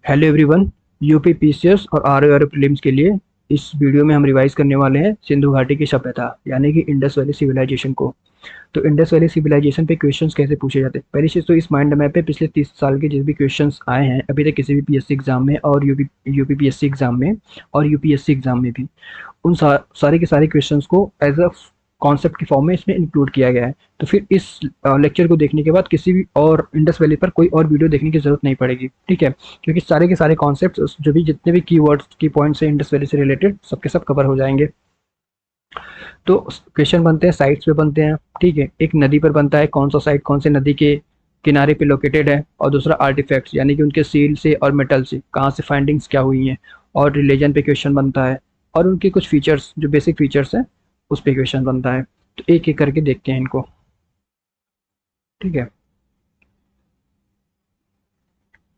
Hello everyone. UP PCS और RO prelims के लिए इस वीडियो में हम रिवाइज करने वाले हैं सिंधु घाटी की सभ्यता यानी कि इंडस वैली सिविलाइजेशन को। तो इंडस वैली सिविलाइजेशन पे क्वेश्चंस कैसे पूछे जाते हैं, पहली चीज़ तो इस माइंड मैप पे पिछले 30 साल के जिस भी क्वेश्चंस आए हैं अभी तक किसी भी पीएससी एग्जाम में और यूपी पीएससी एग्जाम में और यूपीएससी एग्जाम में भी उन सारे के सारे क्वेश्चंस को एज अ कॉन्सेप्ट के फॉर्म में इसमें इंक्लूड किया गया है। तो फिर इस लेक्चर को देखने के बाद किसी भी और इंडस वैली पर कोई और वीडियो देखने की जरूरत नहीं पड़ेगी, ठीक है, क्योंकि सारे के सारे कॉन्सेप्ट जो भी जितने भी कीवर्ड्स की पॉइंट्स हैं इंडस वैली से रिलेटेड सबके सब कवर हो जाएंगे। तो क्वेश्चन बनते हैं साइट्स पे बनते हैं, ठीक है। एक नदी पर बनता है, कौन सा साइट कौन से नदी के किनारे पे लोकेटेड है, और दूसरा आर्टिफैक्ट्स यानी कि उनके सील से और मेटल से कहाँ से फाइंडिंग्स क्या हुई हैं, और रिलीजन पे क्वेश्चन बनता है, और उनके कुछ फीचर्स जो बेसिक फीचर्स हैं उस पे क्वेश्चन बनता है। तो एक एक करके देखते हैं इनको, ठीक है।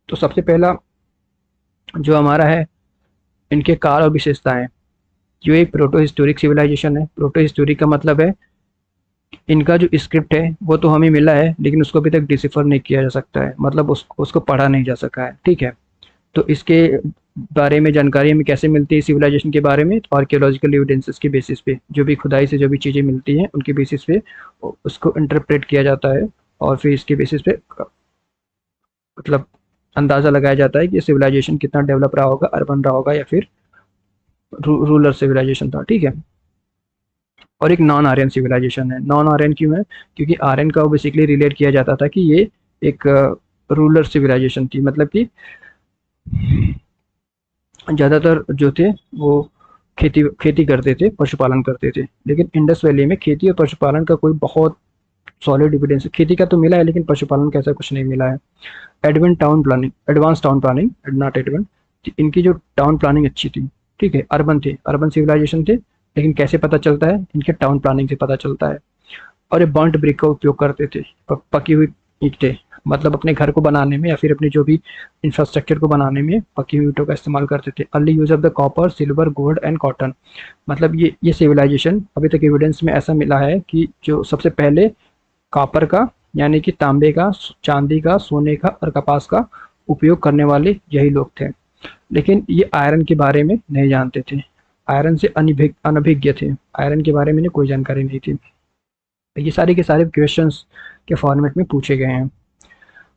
तो सबसे पहला जो हमारा है इनके काल और विशेषताएं। जो एक प्रोटो हिस्टोरिक सिविलाइजेशन है, प्रोटो हिस्टोरिक का मतलब है इनका जो स्क्रिप्ट है वो तो हमें मिला है लेकिन उसको अभी तक डिसिफर नहीं किया जा सकता है, मतलब उसको पढ़ा नहीं जा सका है, ठीक है। तो इसके बारे में जानकारी हमें कैसे मिलती है सिविलाइजेशन के बारे में, आर्कियोलॉजिकल एविडेंसेस के बेसिस पे जो भी खुदाई से जो भी चीज़ें मिलती हैं उनके बेसिस पे उसको इंटरप्रेट किया जाता है, और फिर इसके बेसिस पे मतलब अंदाज़ा लगाया जाता है कि सिविलाइजेशन कितना डेवलप रहा होगा, अर्बन रहा होगा या फिर रूरल सिविलाइजेशन था, ठीक है। और एक नॉन आर्यन सिविलाइजेशन है। नॉन आर्यन क्यों है? क्योंकि आर्यन का बेसिकली रिलेट किया जाता था कि ये एक रूरल सिविलाइजेशन थी, मतलब कि ज़्यादातर जो थे वो खेती खेती करते थे, पशुपालन करते थे। लेकिन इंडस वैली में खेती और पशुपालन का कोई बहुत सॉलिड एविडेंस, खेती का तो मिला है लेकिन पशुपालन का ऐसा कुछ नहीं मिला है। Advance town planning not advance, इनकी जो टाउन प्लानिंग अच्छी थी, ठीक है। अर्बन थे, अर्बन सिविलाइजेशन थे, लेकिन कैसे पता चलता है? इनके टाउन प्लानिंग से पता चलता है। और ये बर्न्ट ब्रिक का उपयोग करते थे, पकी हुई ईंटें, मतलब अपने घर को बनाने में या फिर अपने जो भी इंफ्रास्ट्रक्चर को बनाने में पकी हुई ईंटों का इस्तेमाल करते थे। Early use of the copper, silver, gold and cotton, मतलब ये सिविलाइजेशन अभी तक एविडेंस में ऐसा मिला है कि जो सबसे पहले कॉपर का यानी कि तांबे का, चांदी का, सोने का और कपास का उपयोग करने वाले यही लोग थे। लेकिन ये आयरन के बारे में नहीं जानते थे, आयरन से अनभिज्ञ थे, आयरन के बारे में इन्हें कोई जानकारी नहीं थी। ये सारे के सारे क्वेश्चंस के फॉर्मेट में पूछे गए हैं।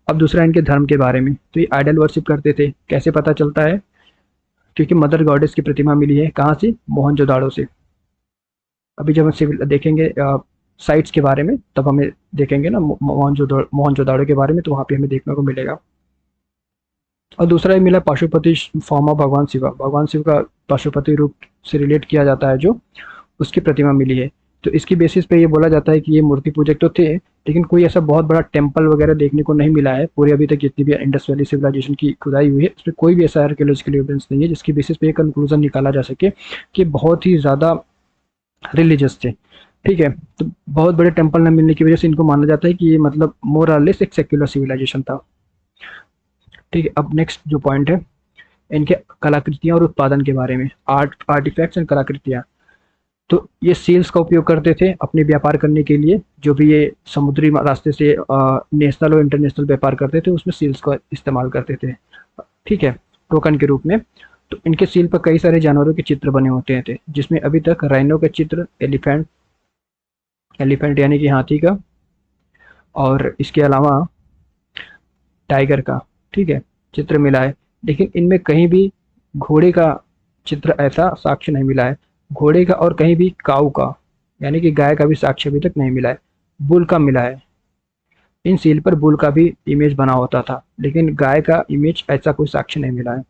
अब दूसरा इनके धर्म के बारे में, तो ये आइडल वर्शिप करते थे। कैसे पता चलता है? क्योंकि मदर गॉडेस की प्रतिमा मिली है, कहाँ से? मोहनजोदाड़ो से। अभी जब हम सिविल देखेंगे साइट्स के बारे में तब हमें देखेंगे ना मोहनजोदाड़ो के बारे में, तो वहाँ पे हमें देखने को मिलेगा। और दूसरा ये मिला पशुपति फॉर्म ऑफ भगवान शिवा, भगवान शिव का पशुपति रूप से रिलेट किया जाता है जो उसकी प्रतिमा मिली है। तो इसकी बेसिस पे ये बोला जाता है कि ये मूर्ति पूजक तो थे, लेकिन कोई ऐसा बहुत बड़ा टेम्पल वगैरह देखने को नहीं मिला है पूरी अभी तक जितनी भी इंडस वैली सिविलाइजेशन की खुदाई हुई है, उसमें कोई भी ऐसा आर्कियोलॉजिकल एविडेंस नहीं है जिसकी बेसिस पे ये कंक्लूजन निकाला जा सके कि बहुत ही ज़्यादा रिलीजियस थे, ठीक है। तो बहुत बड़े टेम्पल न मिलने की वजह से इनको माना जाता है कि ये मतलब मोर और लेस एक सेक्युलर सिविलाइजेशन था, ठीक है। अब नेक्स्ट जो पॉइंट है इनके कलाकृतियाँ और उत्पादन के बारे में, आर्टिफैक्ट्स एंड कलाकृतियाँ। तो ये सेल्स का उपयोग करते थे अपने व्यापार करने के लिए, जो भी ये समुद्री रास्ते से नेशनल और इंटरनेशनल व्यापार करते थे उसमें सेल्स का इस्तेमाल करते थे, ठीक है, टोकन के रूप में। तो इनके सील पर कई सारे जानवरों के चित्र बने होते थे, जिसमें अभी तक राइनो का चित्र, एलिफेंट एलिफेंट यानी कि हाथी का, और इसके अलावा टाइगर का, ठीक है, चित्र मिला है। लेकिन इनमें कहीं भी घोड़े का चित्र ऐसा साक्ष्य नहीं मिला है, घोड़े का, और कहीं भी काऊ का यानी कि गाय का भी साक्ष्य अभी तक नहीं मिला है। बुल का मिला है, इन सील पर बुल का भी इमेज बना होता था, लेकिन गाय का इमेज ऐसा कोई साक्ष्य नहीं मिला है।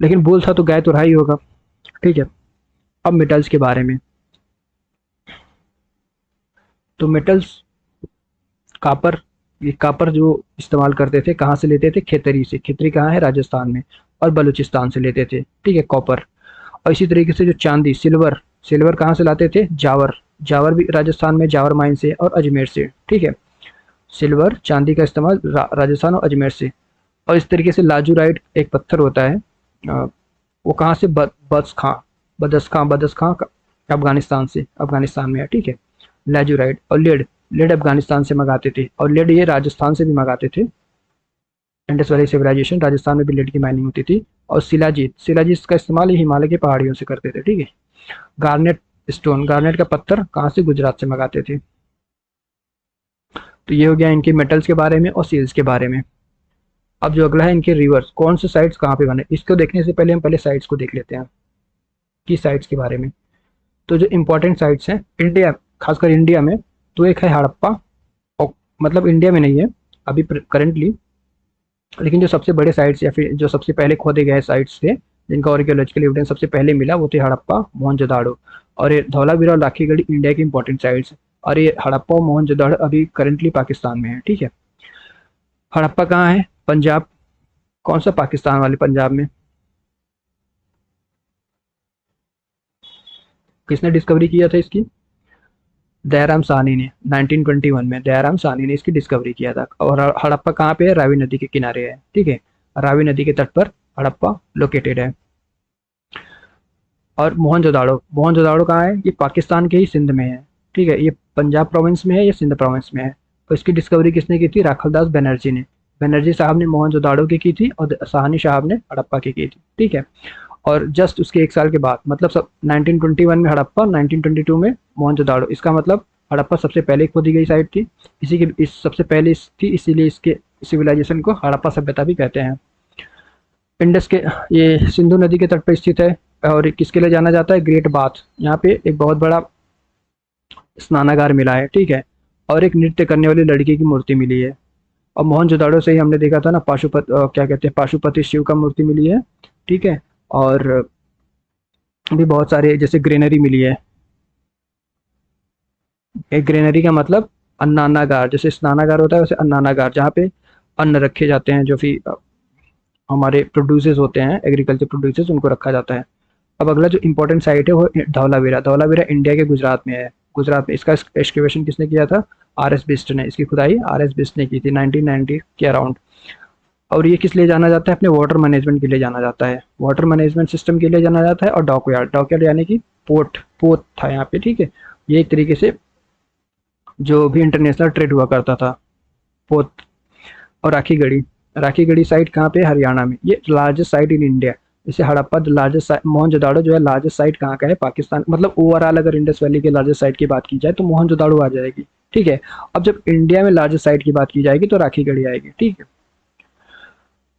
लेकिन बुल था तो गाय तो रहा ही होगा, ठीक है। अब मेटल्स के बारे में, तो मेटल्स कापर, ये कापर जो इस्तेमाल करते थे कहाँ से लेते थे? खेतरी से। खेतरी कहाँ है? राजस्थान में। और बलूचिस्तान से लेते थे, ठीक है, कॉपर। और इसी तरीके से जो चांदी, सिल्वर, सिल्वर कहाँ से लाते थे? जावर, जावर भी राजस्थान में, जावर माइन से और अजमेर से, ठीक है। सिल्वर चांदी का इस्तेमाल राजस्थान और अजमेर से। और इस तरीके से लाजूराइट एक पत्थर होता है, वो कहाँ से? बदस खां अफगानिस्तान से, अफगानिस्तान में है, ठीक है, लैजूराइट। और लेड, लेड अफगानिस्तान से मंगाते थे, और लेड ये राजस्थान से भी मंगाते थे, इंडस वैली सिविलाइजेशन, राजस्थान में भी लेड की माइनिंग होती थी। और शिलाजीत, शिलाजीत का इस्तेमाल ये हिमालय की पहाड़ियों से करते थे, ठीक है। गार्नेट स्टोन, गार्नेट का पत्थर कहाँ से, गुजरात से मंगाते थे। तो ये हो गया इनके मेटल्स के बारे में और सील्स के बारे में। अब जो अगला है इनके रिवर्स, कौन से साइट्स कहाँ पे बने, इसको देखने से पहले हम पहले साइट्स को देख लेते हैं कि साइट्स के बारे में। तो जो इंपॉर्टेंट साइट्स हैं इंडिया, खासकर इंडिया में, तो एक है हड़प्पा, और मतलब इंडिया में नहीं है अभी करेंटली, लेकिन जो सबसे बड़े साइट्स या फिर जो सबसे पहले खोदे गए साइट्स थे जिनका आर्कियोलॉजिकल एविडेंस सबसे पहले मिला, वो थे हड़प्पा, मोहनजोदाड़ो। और ये धौलावीरा और लाखीगढ़ी इंडिया की इंपॉर्टेंट साइट्स हैं। और ये हड़प्पा और मोहनजोदाड़ो अभी करेंटली पाकिस्तान में है, ठीक है। हड़प्पा कहाँ है, पंजाब। कौन सा, पाकिस्तान वाले पंजाब में। किसने डिस्कवरी किया था इसकी, दयाराम साहनी ने 1921 में, दयाराम साहनी ने इसकी डिस्कवरी किया था। और हड़प्पा कहाँ पे है, रावी नदी के किनारे है, ठीक है। रावी नदी के तट पर हड़प्पा लोकेटेड है। और मोहनजोदाड़ो, मोहनजोदाड़ो कहाँ है, ये पाकिस्तान के ही सिंध में है, ठीक है। ये पंजाब प्रोविंस में है, ये सिंध प्रोविंस में है। तो इसकी डिस्कवरी किसने की थी, राखलदास बनर्जी ने। बनर्जी साहब ने मोहनजोदाड़ो की थी और साहनी साहब ने हड़प्पा की थी, ठीक है। और जस्ट उसके एक साल के बाद, मतलब सब 1921 में हड़प्पा, 1922 में मोहनजोदाड़ो। इसका मतलब हड़प्पा सबसे पहले खोदी गई साइट थी, इसी के इस सबसे पहले थी, इसीलिए इसके सिविलाइजेशन को हड़प्पा सभ्यता भी कहते हैं। इंडस के, ये सिंधु नदी के तट पर स्थित है। और किसके लिए जाना जाता है, ग्रेट बाथ। यहाँ पे एक बहुत बड़ा स्नानागार मिला है, ठीक है। और एक नृत्य करने वाली लड़की की मूर्ति मिली है। और मोहनजोदाड़ो से ही हमने देखा था ना, क्या कहते हैं, पाशुपति शिव का मूर्ति मिली है, ठीक है। और भी बहुत सारे जैसे ग्रेनरी मिली है। एक ग्रेनरी का मतलब अन्नानागार, जैसे स्नानागार होता है वैसे अन्नानागार, जहाँ पे अन्न रखे जाते हैं, जो भी हमारे प्रोड्यूसर्स होते हैं, एग्रीकल्चर प्रोड्यूसर्स, उनको रखा जाता है। अब अगला जो इंपॉर्टेंट साइट है वो धौलावीरा, धौलावीरा इंडिया के गुजरात में है। गुजरात में इसका एक्सकेवेशन किसने किया था, आर एस बिस्ट ने। इसकी खुदाई आर एस बिस्ट ने की थी 1990 के अराउंड। और ये किस लिए जाना जाता है, अपने वाटर मैनेजमेंट के लिए जाना जाता है, वाटर मैनेजमेंट सिस्टम के लिए जाना जाता है। और डॉकयार्ड, डॉकयार्ड यानी कि पोर्ट, पोर्ट था यहाँ पे, ठीक है। ये एक तरीके से जो भी इंटरनेशनल ट्रेड हुआ करता था, पोर्ट। और राखीगढ़ी, राखीगढ़ी साइट कहाँ पे, हरियाणा में। ये लार्जेस्ट साइट इन इंडिया। जैसे हड़प्पा लार्जेस्ट, मोहनजोदाड़ो जो है लार्जेस्ट साइट कहाँ का है, पाकिस्तान। मतलब ओवरऑल अगर इंडस वैली के लार्जेस्ट साइट की बात की जाए तो मोहनजोदाड़ो आ जाएगी, ठीक है। अब जब इंडिया में लार्जेस्ट साइट की बात की जाएगी तो राखीगढ़ी आएगी, ठीक है।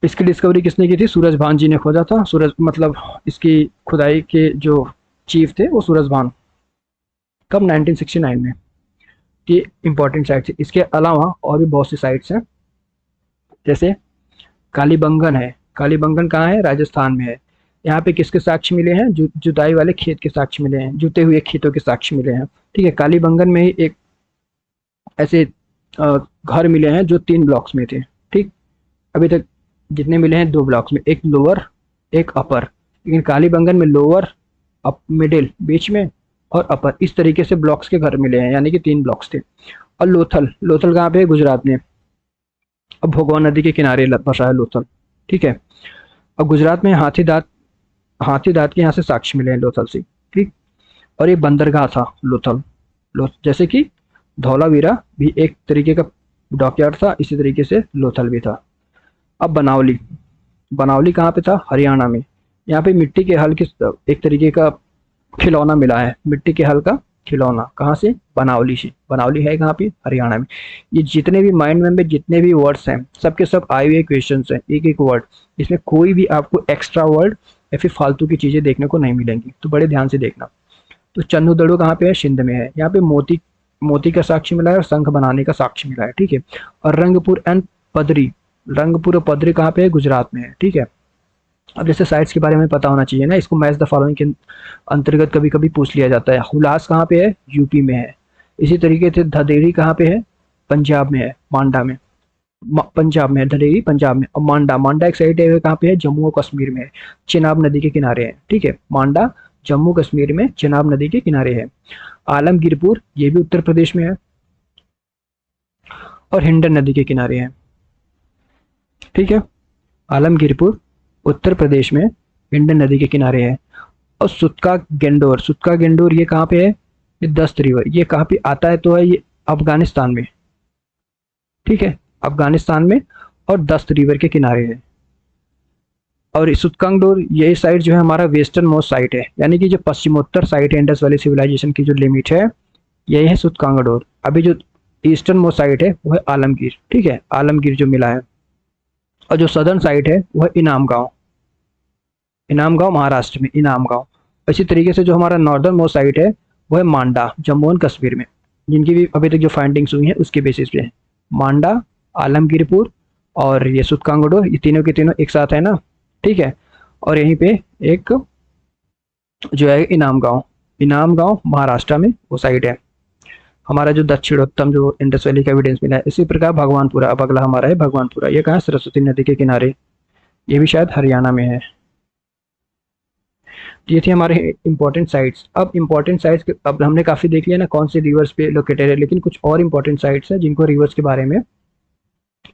इसकी डिस्कवरी किसने की थी, सूरजभान जी ने खोजा था। सूरज मतलब इसकी खुदाई के जो चीफ थे वो सूरजभान। कब, 1969 में। ये इंपॉर्टेंट साइट्स है। इसके अलावा और भी बहुत सी साइट्स हैं, जैसे कालीबंगन है। कालीबंगन कहाँ है, राजस्थान में है। यहाँ पे किसके साक्ष्य मिले हैं, जुताई वाले खेत के साक्ष्य मिले हैं, जुते हुए खेतों के साक्ष्य मिले हैं, ठीक है। कालीबंगन में ही एक ऐसे घर मिले हैं जो 3 ब्लॉक्स में थे, ठीक। अभी तक जितने मिले हैं 2 ब्लॉक्स में, एक लोअर एक अपर। लेकिन कालीबंगन में लोअर, अप, मिडिल बीच में, और अपर, इस तरीके से ब्लॉक्स के घर मिले हैं, यानी कि 3 ब्लॉक्स थे। और लोथल, लोथल कहाँ पे है, गुजरात में। अब भोगवान नदी के किनारे बसा है लोथल, ठीक है। अब गुजरात में हाथीदांत, हाथीदांत के यहाँ से साक्ष्य मिले हैं लोथल से, ठीक। और ये बंदरगाह था लोथल, जैसे कि धौलावीरा भी एक तरीके का डॉकयार्ड था, इसी तरीके से लोथल भी था। अब बनावली, बनावली कहाँ पे था, हरियाणा में। यहाँ पे मिट्टी के हल के एक तरीके का खिलौना मिला है, मिट्टी के हल का खिलौना। कहाँ से, बनावली से। बनावली है कहाँ पे, हरियाणा में। ये जितने भी माइंड में जितने भी वर्ड्स हैं, सबके सब आए हुए क्वेश्चन हैं, एक एक वर्ड। इसमें कोई भी आपको एक्स्ट्रा वर्ड या फिर फालतू की चीजें देखने को नहीं मिलेंगी, तो बड़े ध्यान से देखना। तो चन्नूदड़ो कहाँ पे है, सिंध में है। यहाँ पे मोती, मोती का साक्ष्य मिला है और शंख बनाने का साक्ष्य मिला है, ठीक है। और रंगपुर एंड पदरी, रंगपुर और पदरी कहाँ पे है, गुजरात में है, ठीक है। अब जैसे साइट्स के बारे में पता होना चाहिए ना, इसको मैच द फॉलोइंग के अंतर्गत कभी कभी पूछ लिया जाता है। हुलास कहाँ पे है, यूपी में है। इसी तरीके से धदेरी कहाँ पे है, पंजाब में है, मांडा में। पंजाब में है धदेरी, पंजाब में। और मांडा, मांडा एक साइड है कहाँ पे है, जम्मू और कश्मीर में है, चिनाब नदी के किनारे है, ठीक है। मांडा जम्मू कश्मीर में चिनाब नदी के किनारे है। आलमगीरपुर, ये भी उत्तर प्रदेश में है, और हिंडन नदी के किनारे है, ठीक है। आलमगीरपुर उत्तर प्रदेश में हिंडन नदी के किनारे है। और सुतका गेंडोर, सुतका गेंडोर ये कहाँ पे है, ये दस्त रिवर, ये कहाँ पे आता है, तो है ये अफगानिस्तान में, ठीक है, अफगानिस्तान में। और दस्त रिवर के किनारे है। और सुतकांगडोर ये साइड जो है हमारा वेस्टर्न मोस्ट साइट है, यानी कि जो पश्चिमोत्तर साइट है इंडस वैली सिविलाइजेशन की जो लिमिट है यही है सुतकांगडोर। अभी जो ईस्टर्न मोस्ट साइट है वो है आलमगीर, ठीक है, आलमगीर जो मिला है। और जो सदर्न साइट है वो है इनाम गांव, इनाम गांव महाराष्ट्र में, इनाम गांव। इसी तरीके से जो हमारा नॉर्दर्न मोस्ट साइट है वो है मांडा, जम्मू एंड कश्मीर में, जिनकी भी अभी तक जो फाइंडिंग्स हुई हैं उसके बेसिस पे है। मांडा, आलमगीरपुर और ये सुतकांगडोर, ये तीनों के तीनों एक साथ है ना, ठीक है। और यहीं पे एक जो है इनाम गांव महाराष्ट्र में वो साइड है हमारा जो दक्षिणोत्तम जो इंडस वैली का एविडेंस मिला है। इसी प्रकार भगवानपुरा, अब अगला हमारा है भगवानपुरा। ये कहाँ है? सरस्वती नदी के किनारे, ये भी शायद हरियाणा में है। ये थी हमारे इंपॉर्टेंट साइट्स। अब इंपॉर्टेंट साइट्स अब हमने काफ़ी देख लिया ना कौन से रिवर्स पे लोकेटेड है, लेकिन कुछ और इंपॉर्टेंट साइट्स हैं जिनको रिवर्स के बारे में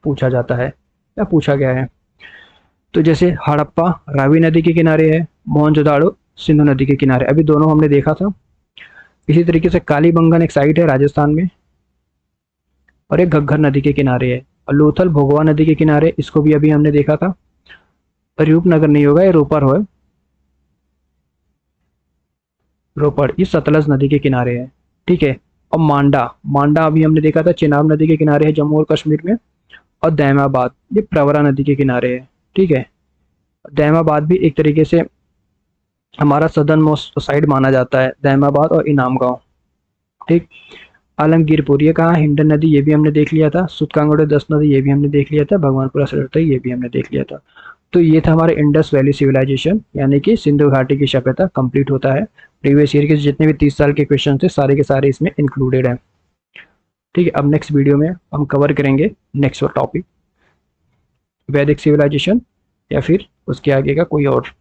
पूछा जाता है या पूछा गया है। तो जैसे हड़प्पा रावी नदी के किनारे है, मोहनजोदाड़ो सिंधु नदी के किनारे, अभी दोनों हमने देखा था। इसी तरीके से कालीबंगन एक साइट है राजस्थान में, और एक घग्गर नदी के किनारे है। और लोथल भोगवा नदी के किनारे, इसको भी अभी हमने देखा था। रूपनगर नहीं होगा, ये रोपर है, रोपड़, ये सतलज नदी के किनारे है, ठीक है। और मांडा, मांडा अभी हमने देखा था चिनाब नदी के किनारे है जम्मू और कश्मीर में। और दैमाबाद ये प्रवरा नदी के किनारे है, ठीक है। दैमाबाद भी एक तरीके से हमारा सदर्न मोस्ट साइड माना जाता है, दैमाबाद और इनाम गांव, ठीक। आलमगीरपुर ये कहाँ? हिंडन नदी, ये भी हमने देख लिया था। सुतकांगड़ो दस नदी, ये भी हमने देख लिया था। भगवानपुरा सड़क, ये भी हमने देख लिया था। तो ये था हमारे इंडस वैली सिविलाइजेशन, यानी कि सिंधु घाटी की सभ्यता कंप्लीट होता है। प्रीवियस ईयर के जितने भी 30 साल के क्वेश्चन थे सारे के सारे इसमें इंक्लूडेड हैं, ठीक है। अब नेक्स्ट वीडियो में हम कवर करेंगे नेक्स्ट टॉपिक, वैदिक सिविलाइजेशन या फिर उसके आगे का कोई और